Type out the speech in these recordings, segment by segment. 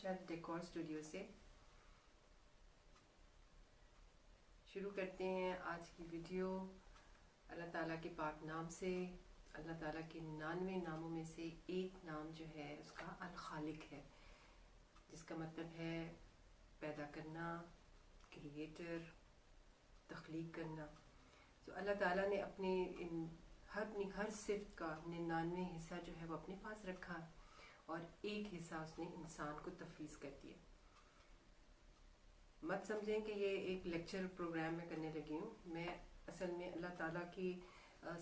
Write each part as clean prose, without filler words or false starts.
Ishrat decor studio से शुरू करते हैं आज की वीडियो। अल्लाह ताला के पाक नाम से। अल्लाह ताला के 99 नामों में से एक नाम जो है उसका अल खालिक है, जिसका मतलब है पैदा करना, क्रिएटर, तख्लीक करना। तो अल्लाह ताला ने अपनी हर सिफ्त का 99 हिस्सा जो है वो अपने पास रखा और एक हिस्सा उसने इंसान को तफवीज़ कर दिया। मत समझें कि ये एक लेक्चर प्रोग्राम में करने लगी हूँ। मैं असल में अल्लाह ताला की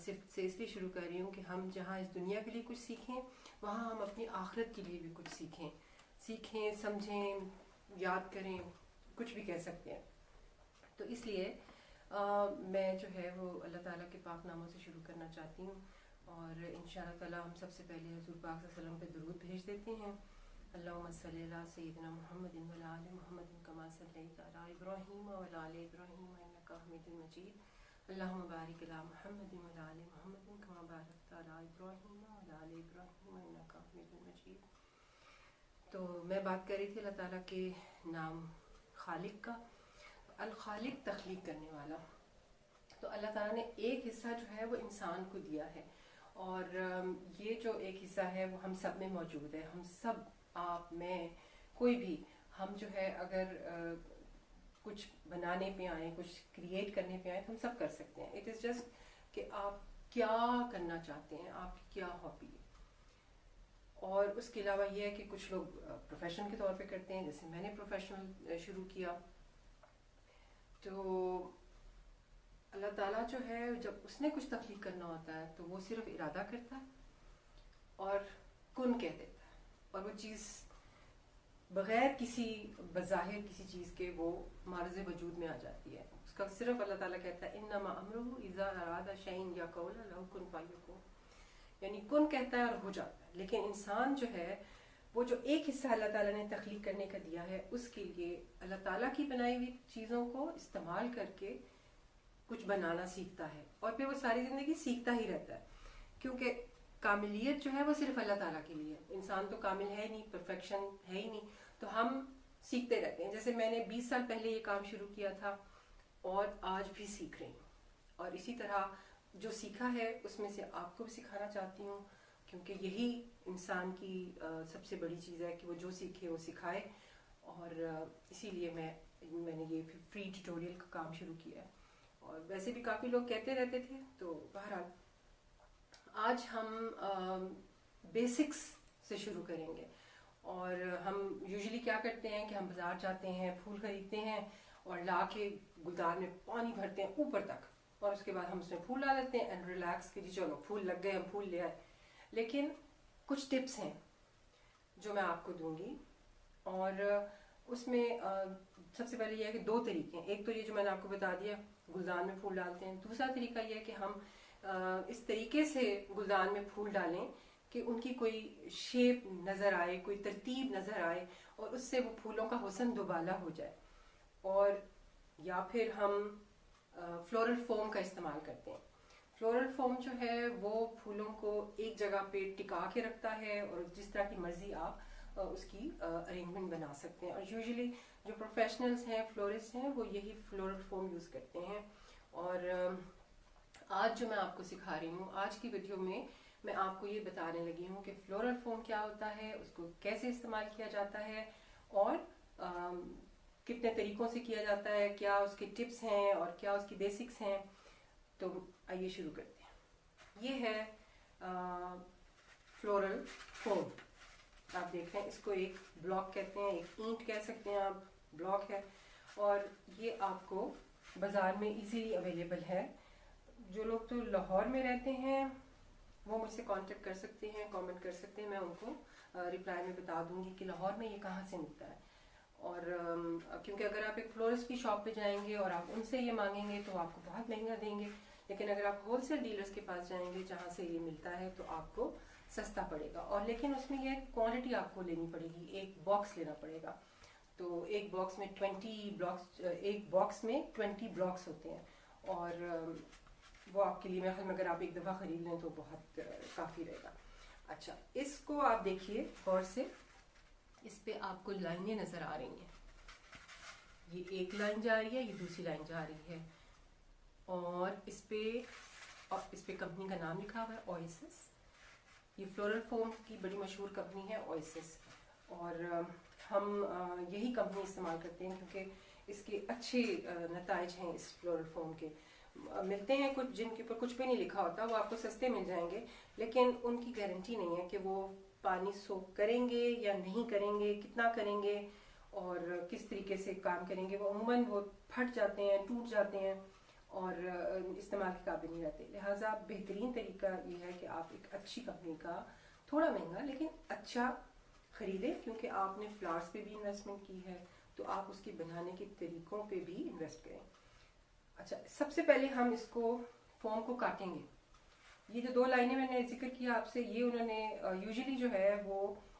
सिफ्त से इसलिए शुरू कर रही हूँ कि हम जहाँ इस दुनिया के लिए कुछ सीखें, वहाँ हम अपनी आखिरत के लिए भी कुछ सीखें, समझें, याद करें, कुछ भी कह सकते हैं। तो इसलिए मैं जो है वो अल्लाह ताला के पाक नामों से शुरू करना चाहती हूँ और इंशाअल्लाह ताला हम सबसे पहले हुज़ूर पाक सल्लल्लाहु अलैहि वसल्लम पे दुरूद भेज देते हैं। अल्लाहुम्मा सल्ली अला सय्यिदिना मुहम्मदिन व अला आलि मुहम्मदिन कमा सल्लैता अला इब्राहीम व अला आलि इब्राहीम इन्नका हमीदुम मजीद। अल्लाहुम्मा बारिक अला मुहम्मदिन व अला आलि मुहम्मदिन कमा बारकता अला इब्राहीम व अला आलि इब्राहीम इन्नका हमीदुम मजीद। तो मैं बात कर रही थी अल्लाह ताला के नाम खालिक का। अल खालिक तख्लीक करने वाला। तो अल्लाह ताला ने एक हिस्सा जो है वो इंसान को दिया है और ये जो एक हिस्सा है वो हम सब में मौजूद है। हम सब, आप, मैं, कोई भी, हम जो है अगर कुछ बनाने पे आए, कुछ क्रिएट करने पे आए तो हम सब कर सकते हैं। इट इज़ जस्ट कि आप क्या करना चाहते हैं, आपकी क्या हॉबी है। और उसके अलावा ये है कि कुछ लोग प्रोफेशन के तौर पे करते हैं, जैसे मैंने प्रोफेशनल शुरू किया। तो अल्लाह ताला जो है जब उसने कुछ तख्लीक करना होता है तो वो सिर्फ इरादा करता है और कुन कह देता है और वो चीज़ बग़ैर किसी बज़ाहिर किसी चीज़ के वो मार्ज़ वजूद में आ जाती है। उसका सिर्फ अल्लाह ताला कहता है इन्नमा अमरुहु इज़ा अरादा शैअन यक़ूल लहू कुन फ़यकून, यानी कुन कहता है और हो जाता है। लेकिन इंसान जो है वो जो एक हिस्सा अल्लाह ताला ने तख्लीक करने का दिया है, उसके लिए अल्लाह ताला की बनाई हुई चीज़ों को इस्तेमाल करके कुछ बनाना सीखता है और फिर वो सारी ज़िंदगी सीखता ही रहता है, क्योंकि कामिलियत जो है वो सिर्फ अल्लाह ताला के लिए है। इंसान तो कामिल है नहीं, परफेक्शन है ही नहीं, तो हम सीखते रहते हैं। जैसे मैंने 20 साल पहले ये काम शुरू किया था और आज भी सीख रही हूँ और इसी तरह जो सीखा है उसमें से आपको भी सिखाना चाहती हूँ, क्योंकि यही इंसान की सबसे बड़ी चीज़ है कि वो जो सीखे वो सिखाए। और इसीलिए मैंने ये फ्री ट्यूटोरियल का काम शुरू किया है। और वैसे भी काफ़ी लोग कहते रहते थे। तो बहरहाल आज हम बेसिक्स से शुरू करेंगे। और हम यूजुअली क्या करते हैं कि हम बाज़ार जाते हैं, फूल खरीदते हैं और ला के गुलदान में पानी भरते हैं ऊपर तक और उसके बाद हम उसमें फूल डाल लेते हैं एंड रिलैक्स कि जी चलो फूल लग गए, हम फूल ले आए। लेकिन कुछ टिप्स हैं जो मैं आपको दूंगी और उसमें सबसे पहले यह है कि दो तरीके हैं। एक तो ये जो मैंने आपको बता दिया, गुलदान में फूल डालते हैं। दूसरा तरीका यह है कि हम इस तरीके से गुलदान में फूल डालें कि उनकी कोई शेप नज़र आए, कोई तरतीब नज़र आए और उससे वो फूलों का हुस्न दुबाला हो जाए। और या फिर हम फ्लोरल फोम का इस्तेमाल करते हैं। फ्लोरल फोम जो है वो फूलों को एक जगह पे टिका के रखता है और जिस तरह की मर्जी आप उसकी अरेंजमेंट बना सकते हैं। और यूजुअली जो प्रोफेशनल्स हैं, फ्लोरिस्ट हैं, वो यही फ्लोरल फोम यूज़ करते हैं। और आज जो मैं आपको सिखा रही हूँ, आज की वीडियो में मैं आपको ये बताने लगी हूँ कि फ्लोरल फोम क्या होता है, उसको कैसे इस्तेमाल किया जाता है और कितने तरीकों से किया जाता है, क्या उसके टिप्स हैं और क्या उसकी बेसिक्स हैं। तो आइए शुरू करते हैं। ये है फ्लोरल फोम। आप देख रहे हैं, इसको एक ब्लॉक कहते हैं, एक ईंट कह सकते हैं आप, ब्लॉक है। और ये आपको बाज़ार में इजीली अवेलेबल है। जो लोग तो लाहौर में रहते हैं वो मुझसे कांटेक्ट कर सकते हैं, कमेंट कर सकते हैं, मैं उनको रिप्लाई में बता दूंगी कि लाहौर में ये कहाँ से मिलता है। और क्योंकि अगर आप एक फ्लोरिस्ट की शॉप पे जाएंगे और आप उनसे ये मांगेंगे तो आपको बहुत महंगा देंगे, लेकिन अगर आप होलसेल डीलर्स के पास जाएंगे जहाँ से ये मिलता है तो आपको सस्ता पड़ेगा। और लेकिन उसमें यह क्वांटिटी आपको लेनी पड़ेगी, एक बॉक्स लेना पड़ेगा। तो एक बॉक्स में 20 ब्लॉक्स, एक बॉक्स में 20 ब्लॉक्स होते हैं और वो आपके लिए मैं अगर आप एक दफ़ा ख़रीद लें तो बहुत काफ़ी रहेगा। अच्छा, इसको आप देखिए गौर से, इस पे आपको लाइनें नजर आ रही हैं, ये एक लाइन जा रही है, ये दूसरी लाइन जा रही है, और इस पे कंपनी का नाम लिखा हुआ है ओएसिस। ये फ्लोरल फोम की बड़ी मशहूर कंपनी है ओएसिस, और हम यही कंपनी इस्तेमाल करते हैं क्योंकि इसके अच्छे नताइज हैं इस फ्लोरल फोम के। मिलते हैं कुछ जिनके ऊपर कुछ भी नहीं लिखा होता, वो आपको सस्ते मिल जाएंगे, लेकिन उनकी गारंटी नहीं है कि वो पानी सोख करेंगे या नहीं करेंगे, कितना करेंगे और किस तरीके से काम करेंगे। वो अमूमन वो फट जाते हैं, टूट जाते हैं और इस्तेमाल के काबिल नहीं रहते। लिहाजा बेहतरीन तरीका ये है कि आप एक अच्छी कंपनी का, थोड़ा महंगा लेकिन अच्छा खरीदें, क्योंकि आपने फ्लावर्स पे भी इन्वेस्टमेंट की है तो आप उसके बनाने के तरीकों पे भी इन्वेस्ट करें। अच्छा, सबसे पहले हम इसको फोम को काटेंगे। ये जो 2 लाइनें मैंने जिक्र किया आपसे, ये उन्होंने यूजुअली जो है वो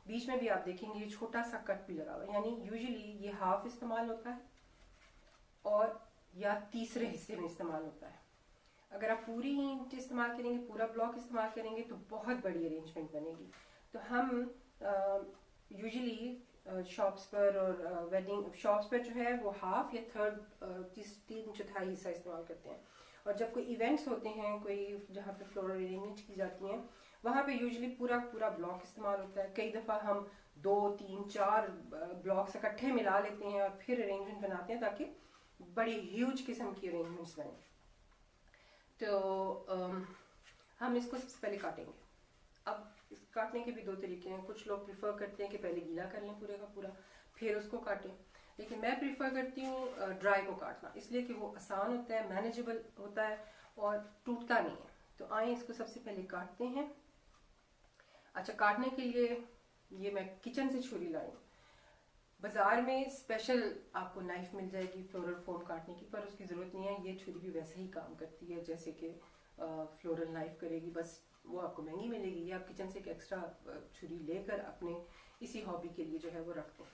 बीच में भी आप देखेंगे ये छोटा सा कट भी लगा हुआ है, यानी यूजुअली ये हाफ इस्तेमाल होता है और या तीसरे हिस्से में इस्तेमाल होता है। अगर आप पूरी ईंट इस्तेमाल करेंगे, पूरा ब्लॉक इस्तेमाल करेंगे तो बहुत बड़ी अरेंजमेंट बनेगी। तो हम यूजुअली शॉप्स पर और वेडिंग शॉप्स पर जो है वो हाफ या थर्ड 3/4 हिस्सा इस्तेमाल करते हैं। और जब कोई इवेंट्स होते हैं, कोई जहाँ पे फ्लोरल अरेंजमेंट की जाती हैं, वहाँ पे यूजुअली पूरा पूरा ब्लॉक इस्तेमाल होता है। कई दफ़ा हम 2, 3, 4 ब्लॉक्स इकट्ठे मिला लेते हैं और फिर अरेंजमेंट बनाते हैं ताकि बड़ी ह्यूज किस्म की अरेंजमेंट्स बने। तो हम इसको सबसे पहले काटेंगे। अब इस काटने के भी 2 तरीके हैं। कुछ लोग प्रिफर करते हैं कि पहले गीला कर लें पूरे का पूरा, फिर उसको काटें, लेकिन मैं प्रिफर करती हूँ ड्राई को काटना, इसलिए कि वो आसान होता है, मैनेजेबल होता है और टूटता नहीं है। तो आइए इसको सबसे पहले काटते हैं। अच्छा, काटने के लिए ये मैं किचन से छुरी लाई हूँ। बाजार में स्पेशल आपको नाइफ मिल जाएगी फ्लोरल फोम काटने की, पर उसकी ज़रूरत नहीं है। ये छुरी भी वैसे ही काम करती है जैसे कि फ्लोरल नाइफ करेगी, बस वो आपको महंगी मिलेगी। ये आप किचन से एक एक्स्ट्रा छुरी लेकर अपने इसी हॉबी के लिए जो है वो रख दें।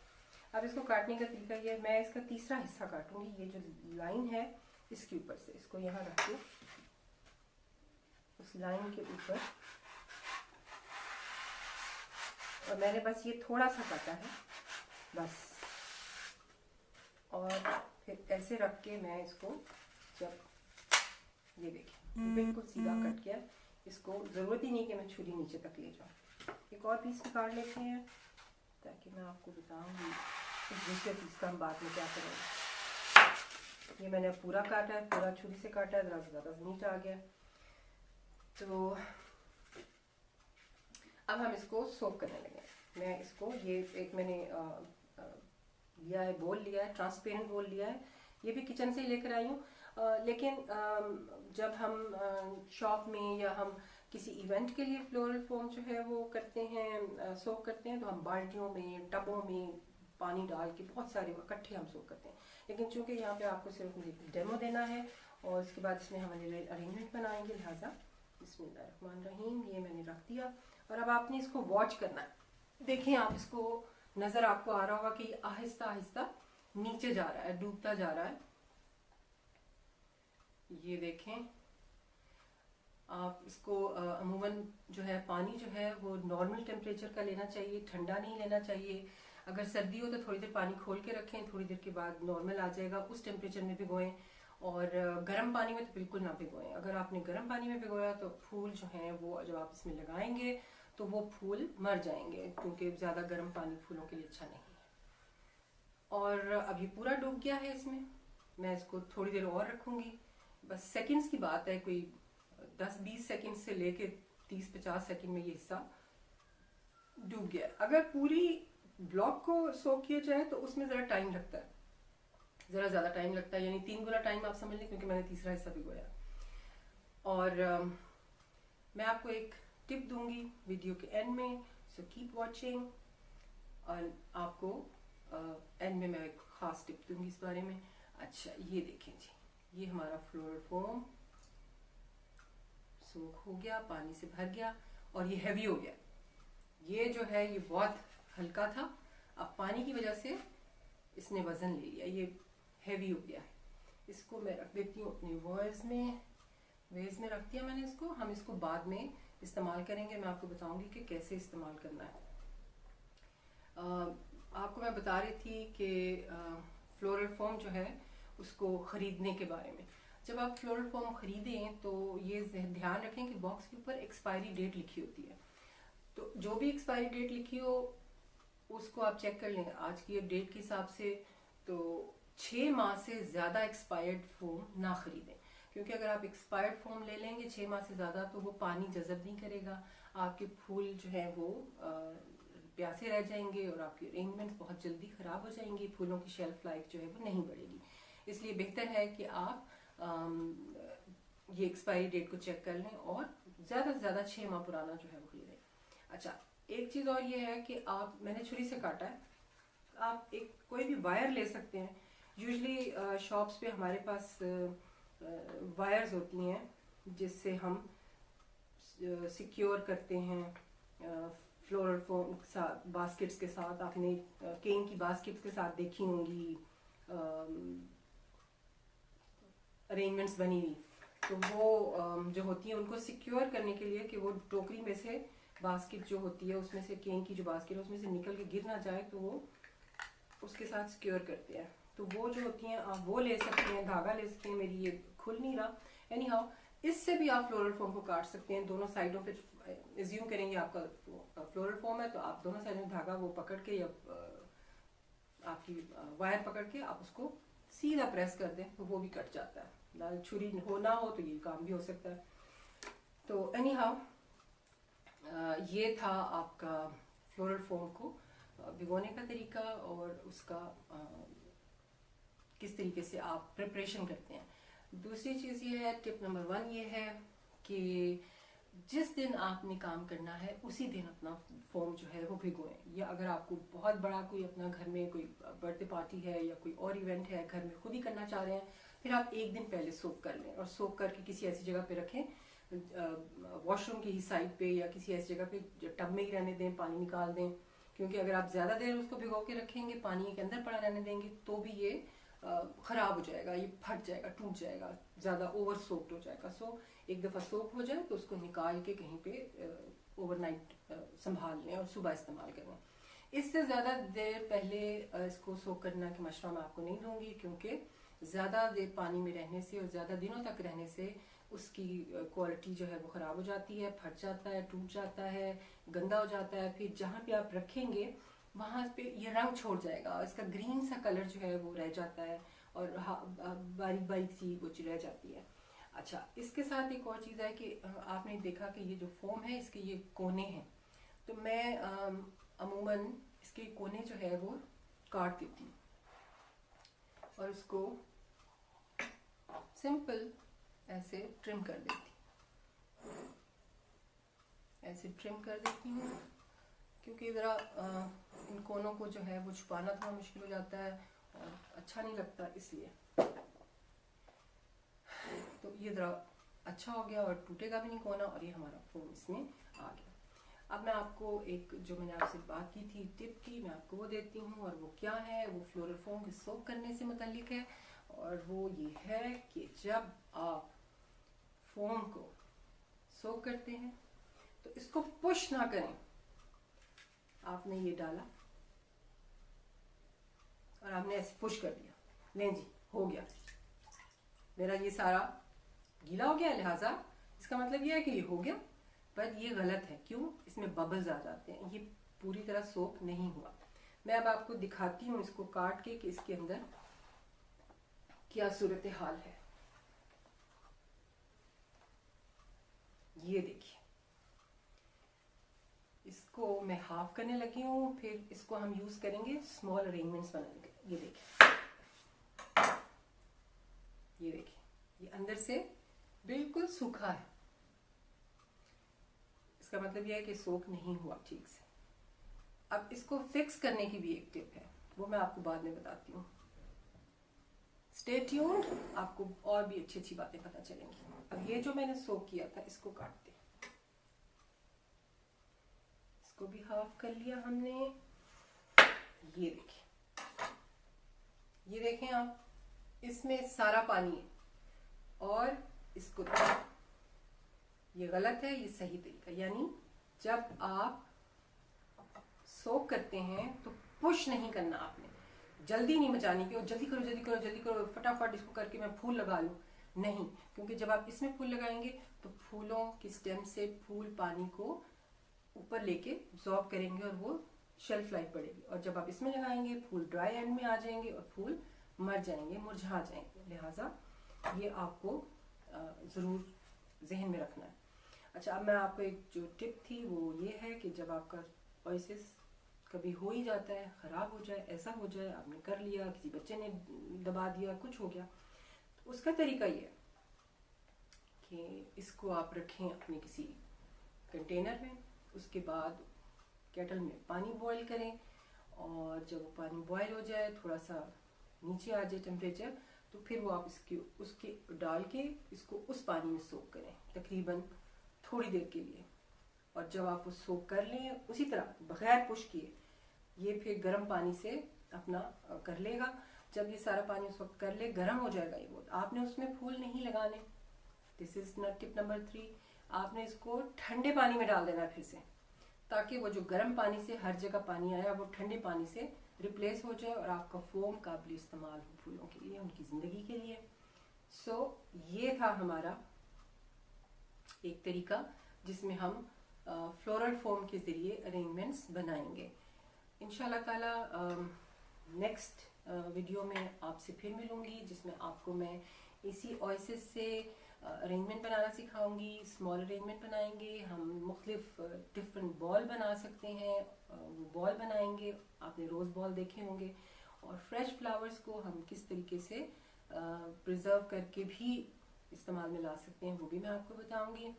अब इसको काटने का तरीका ये है, मैं इसका तीसरा हिस्सा काटूंगी। ये जो लाइन है इसके ऊपर से इसको यहाँ रख दूँ, उस लाइन के ऊपर, और मैंने बस ये थोड़ा सा काटा है बस। और फिर ऐसे रख के मैं इसको, जब ये देखिए बिल्कुल सीधा कट गया, इसको ज़रूरत ही नहीं कि मैं छुरी नीचे तक ले जाऊँ। एक और पीस निकाल लेते हैं ताकि मैं आपको बताऊंगी इस दूसरे पीस का हम बाद में क्या करेंगे। ये मैंने पूरा काटा है, पूरा छुरी से काटा है, ज़्यादा नीचे आ गया। तो अब हम इसको सोक करने लगे। मैं इसको, ये एक मैंने लिया है, बोल लिया है, ट्रांसपेरेंट बोल लिया है, ये भी किचन से ही लेकर आई हूँ। लेकिन जब हम शॉप में या हम किसी इवेंट के लिए फ्लोरल फोम जो है वो करते हैं, सोक करते हैं, तो हम बाल्टियों में, टबों में पानी डाल के बहुत सारे इकट्ठे हम सोक करते हैं। लेकिन चूंकि यहाँ पे आपको सिर्फ मुझे डेमो देना है और इसके बाद इसमें हम अरेंजमेंट बनाएंगे, लिहाजा बिस्मिल्लाहिर्रहमानिर्रहीम, ये मैंने रख दिया। और अब आपने इसको वॉच करना है। देखें आप इसको, नजर आपको आ रहा होगा कि आहिस्ता आहिस्ता नीचे जा रहा है, डूबता जा रहा है। ये देखें आप इसको, अमूमन जो है पानी जो है वो नॉर्मल टेम्परेचर का लेना चाहिए, ठंडा नहीं लेना चाहिए। अगर सर्दी हो तो थोड़ी देर पानी खोल के रखें, थोड़ी देर के बाद नॉर्मल आ जाएगा, उस टेम्परेचर में भिगोएं। और गर्म पानी में तो बिल्कुल ना भिगोएं। अगर आपने गर्म पानी में भिगोया तो फूल जो हैं वो जब आप इसमें लगाएंगे तो वो फूल मर जाएंगे, क्योंकि ज़्यादा गर्म पानी फूलों के लिए अच्छा नहीं है। और अब ये पूरा डूब गया है इसमें। मैं इसको थोड़ी देर और रखूंगी, बस सेकंड्स की बात है, कोई 10-20 सेकंड से लेके 30-50 सेकंड में ये हिस्सा डूब गया। अगर पूरी ब्लॉक को सोक किया जाए तो उसमें ज़रा टाइम लगता है, ज़रा ज़्यादा टाइम लगता है, यानी 3 गुना टाइम आप समझ लें, क्योंकि मैंने तीसरा हिस्सा भिगोया। और मैं आपको एक टिप दूंगी वीडियो के एंड में, सो कीप वॉचिंग। और आपको एंड में मैं एक खास टिप दूंगी इस बारे में। अच्छा, ये देखें जी, ये हमारा फ्लोरल फोम सोख हो गया, पानी से भर गया और ये हैवी हो गया। ये जो है ये बहुत हल्का था, अब पानी की वजह से इसने वजन ले लिया, ये हैवी हो गया है। इसको मैं रख देती हूँ अपनी वेज में रख दिया मैंने इसको। हम इसको बाद में इस्तेमाल करेंगे, मैं आपको बताऊंगी कि कैसे इस्तेमाल करना है। आपको मैं बता रही थी कि फ्लोरल फोम जो है उसको ख़रीदने के बारे में। जब आप फ्लोरल फोम ख़रीदें तो ये ध्यान रखें कि बॉक्स के ऊपर एक्सपायरी डेट लिखी होती है। तो जो भी एक्सपायरी डेट लिखी हो उसको आप चेक कर लें आज की डेट के हिसाब से। तो 6 माह से ज़्यादा एक्सपायर्ड फोम ना ख़रीदें, क्योंकि अगर आप एक्सपायर्ड फोम ले लेंगे 6 माह से ज़्यादा तो वो पानी जज़ब नहीं करेगा, आपके फूल जो है वो प्यासे रह जाएंगे और आपकी अरेंजमेंट्स बहुत जल्दी ख़राब हो जाएंगी, फूलों की शेल्फ लाइफ जो है वो नहीं बढ़ेगी। इसलिए बेहतर है कि आप ये एक्सपायरी डेट को चेक कर लें और ज़्यादा से ज़्यादा 6 माह पुराना जो है वो ख़रीदें। अच्छा, एक चीज़ और ये है कि मैंने छुरी से काटा है, आप एक कोई भी वायर ले सकते हैं। यूजली शॉप्स पे हमारे पास वायर्स होती हैं जिससे हम सिक्योर करते हैं फ्लोरल फोम के साथ, बास्केट्स के साथ। आपने केन की बास्केट्स के साथ देखी होंगी अरेंजमेंट्स बनी हुई, तो वो जो होती है उनको सिक्योर करने के लिए कि वो टोकरी में से बास्केट जो होती है उसमें से केन की जो बास्केट है उसमें से निकल के गिर ना जाए, तो वो उसके साथ सिक्योर करते हैं। तो वो जो होती हैं आप वो ले सकते हैं, धागा ले सकते हैं। मेरी ये खुल नहीं रहा, एनी हाउ इससे भी आप फ्लोरल फोम को काट सकते हैं दोनों साइडों पे। एज्यूम करेंगे आपका फ्लोरल फोम है तो आप दोनों साइड में धागा वो पकड़ के या आपकी वायर पकड़ के आप उसको सीधा प्रेस कर दें तो वो भी कट जाता है। छुरी हो ना हो तो ये काम भी हो सकता है। तो एनी हाउ ये था आपका फ्लोरल फोम को भिगोने का तरीका और उसका किस तरीके से आप प्रिपरेशन करते हैं। दूसरी चीज़ ये है, टिप नंबर 1 ये है कि जिस दिन आपने काम करना है उसी दिन अपना फोम जो है वो भिगोएं। या अगर आपको बहुत बड़ा कोई अपना घर में कोई बर्थडे पार्टी है या कोई और इवेंट है घर में खुद ही करना चाह रहे हैं, फिर आप एक दिन पहले सोक कर लें और सोक करके किसी ऐसी जगह पे रखें, वॉशरूम की ही साइड पे या किसी ऐसी जगह पे टब में ही रहने दें, पानी निकाल दें। क्योंकि अगर आप ज़्यादा देर उसको भिगो के रखेंगे, पानी के अंदर पड़ा रहने देंगे, तो भी ये ख़राब हो जाएगा, ये फट जाएगा, टूट जाएगा, ज़्यादा ओवर सोक्ड हो जाएगा। सो एक दफ़ा सोक हो जाए तो उसको निकाल के कहीं पे ओवरनाइट संभाल लें और सुबह इस्तेमाल करें। इससे ज़्यादा देर पहले इसको सोक करना की मशवरा मैं आपको नहीं दूंगी, क्योंकि ज़्यादा देर पानी में रहने से और ज़्यादा दिनों तक रहने से उसकी क्वालिटी जो है वो ख़राब हो जाती है, फट जाता है, टूट जाता है, गंदा हो जाता है। फिर जहाँ पे आप रखेंगे वहाँ पे ये रंग छोड़ जाएगा, इसका ग्रीन सा कलर जो है वो रह जाता है और बारीक बारीक सी वो रह जाती है। अच्छा, इसके साथ एक और चीज़ है कि आपने देखा कि ये जो फोम है इसके ये कोने हैं, तो मैं अमूमन इसके कोने जो है वो काट देती हूँ और उसको सिंपल ऐसे ट्रिम कर देती हूँ, ऐसे ट्रिम कर देती हूँ, क्योंकि ज़रा इन कोनों को जो है वो छुपाना थोड़ा मुश्किल हो जाता है और अच्छा नहीं लगता, इसलिए। तो ये ज़रा अच्छा हो गया और टूटेगा भी नहीं कोना और ये हमारा फोम इसमें आ गया। अब मैं आपको एक जो मैंने आपसे बात की थी टिप की, मैं आपको वो देती हूँ और वो क्या है, वो फ्लोरल फोम को सोक करने से मुताल्लिक है। और वो ये है कि जब आप फोम को सोक करते हैं तो इसको पुश ना करें। आपने ये डाला और आपने ऐसे पुश कर दिया, लें जी हो गया, मेरा ये सारा गीला हो गया, लिहाजा इसका मतलब ये है कि ये हो गया। पर ये गलत है, क्यों? इसमें बबल्स आ जाते हैं, ये पूरी तरह सोक नहीं हुआ। मैं अब आपको दिखाती हूँ इसको काट के कि इसके अंदर क्या सूरत हाल है। ये देखिए, इसको मैं हाफ करने लगी हूँ, फिर इसको हम यूज करेंगे स्मॉल अरेंजमेंट्स बनाने के। ये देखिए, ये देखिए, ये अंदर से बिल्कुल सूखा है, इसका मतलब ये है कि सोक नहीं हुआ ठीक से। अब इसको फिक्स करने की भी एक टिप है, वो मैं आपको बाद में बताती हूँ। स्टे ट्यून्ड, आपको और भी अच्छी अच्छी बातें पता चलेंगी। अब ये जो मैंने सोक किया था इसको काटते, इसको भी हाफ कर लिया हमने। ये देखिए, ये देखें आप, इसमें सारा पानी है और इसको ये गलत है, ये सही तरीका। यानी जब आप सोक करते हैं तो पुश नहीं करना आपने, जल्दी नहीं मचानी कि जल्दी करो जल्दी करो जल्दी करो, फटाफट इसको करके मैं फूल लगा लूँ, नहीं। क्योंकि जब आप इसमें फूल लगाएंगे तो फूलों की स्टेम से फूल पानी को ऊपर लेके एब्जॉर्ब करेंगे और वो शेल्फ लाइफ बढ़ेगी। और जब आप इसमें लगाएंगे फूल ड्राई एंड में आ जाएंगे और फूल मर जाएंगे, मुरझा जाएंगे। लिहाजा ये आपको ज़रूर जहन में रखना है। अच्छा, अब मैं आपको एक जो टिप थी वो ये है कि जब आपका ओएसिस कभी हो ही जाता है, ख़राब हो जाए, ऐसा हो जाए आपने कर लिया, किसी बच्चे ने दबा दिया, कुछ हो गया, तो उसका तरीका ये है कि इसको आप रखें अपने किसी कंटेनर में, उसके बाद केटल में पानी बॉईल करें और जब वो पानी बॉईल हो जाए, थोड़ा सा नीचे आ जाए टेम्परेचर, तो फिर वो आप उसके डाल के इसको उस पानी में सोक करें तकरीबन थोड़ी देर के लिए। और जब आप वो सोक कर लें उसी तरह बगैर पुश किए, ये फिर गर्म पानी से अपना कर लेगा। जब ये सारा पानी उस वक्त कर ले, गर्म हो जाएगा ये बहुत, आपने उसमें फूल नहीं लगाने। This is tip number 3। आपने इसको ठंडे पानी में डाल देना फिर से, ताकि वो जो गर्म पानी से हर जगह पानी आया वो ठंडे पानी से रिप्लेस हो जाए और आपका फोम काबिल इस्तेमाल हो फूलों के लिए, उनकी ज़िंदगी के लिए। सो ये था हमारा एक तरीका जिसमें हम फ्लोरल फोम के ज़रिए अरेंजमेंट्स बनाएंगे। इंशाल्लाह ताला नेक्स्ट वीडियो में आपसे फिर मिलूंगी, जिसमें आपको मैं इसी ओएसिस से अरेंजमेंट बनाना सिखाऊंगी। स्मॉल अरेंजमेंट बनाएंगे हम, मुख्तलिफ डिफरेंट बॉल बना सकते हैं, वो बॉल बनाएंगे, आपने रोज़ बॉल देखे होंगे। और फ्रेश फ्लावर्स को हम किस तरीके से प्रिजर्व करके भी इस्तेमाल में ला सकते हैं वो भी मैं आपको बताऊंगी।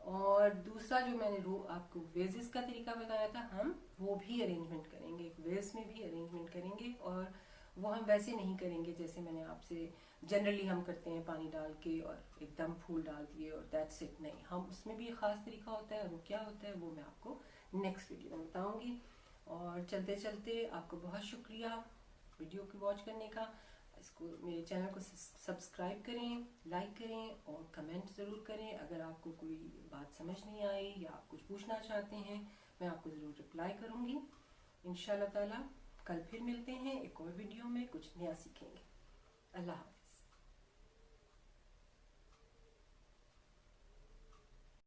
और दूसरा जो मैंने आपको वेजेस का तरीका बताया था, हम वो भी अरेंजमेंट करेंगे, एक वेज में भी अरेंजमेंट करेंगे। और वो हम वैसे नहीं करेंगे जैसे मैंने आपसे जनरली हम करते हैं, पानी डाल के और एकदम फूल डाल दिए और दैट्स इट, नहीं, हम उसमें भी खास तरीका होता है। वो क्या होता है वो मैं आपको नेक्स्ट वीडियो में बताऊंगी। और चलते चलते आपको बहुत शुक्रिया वीडियो को वॉच करने का। इसको, मेरे चैनल को सब्सक्राइब करें, लाइक करें और कमेंट ज़रूर करें। अगर आपको कोई बात समझ नहीं आई या आप कुछ पूछना चाहते हैं, मैं आपको ज़रूर रिप्लाई करूँगी। इंशाल्लाह ताला कल फिर मिलते हैं एक और वीडियो में, कुछ नया सीखेंगे। अल्लाह हाफ़िज़।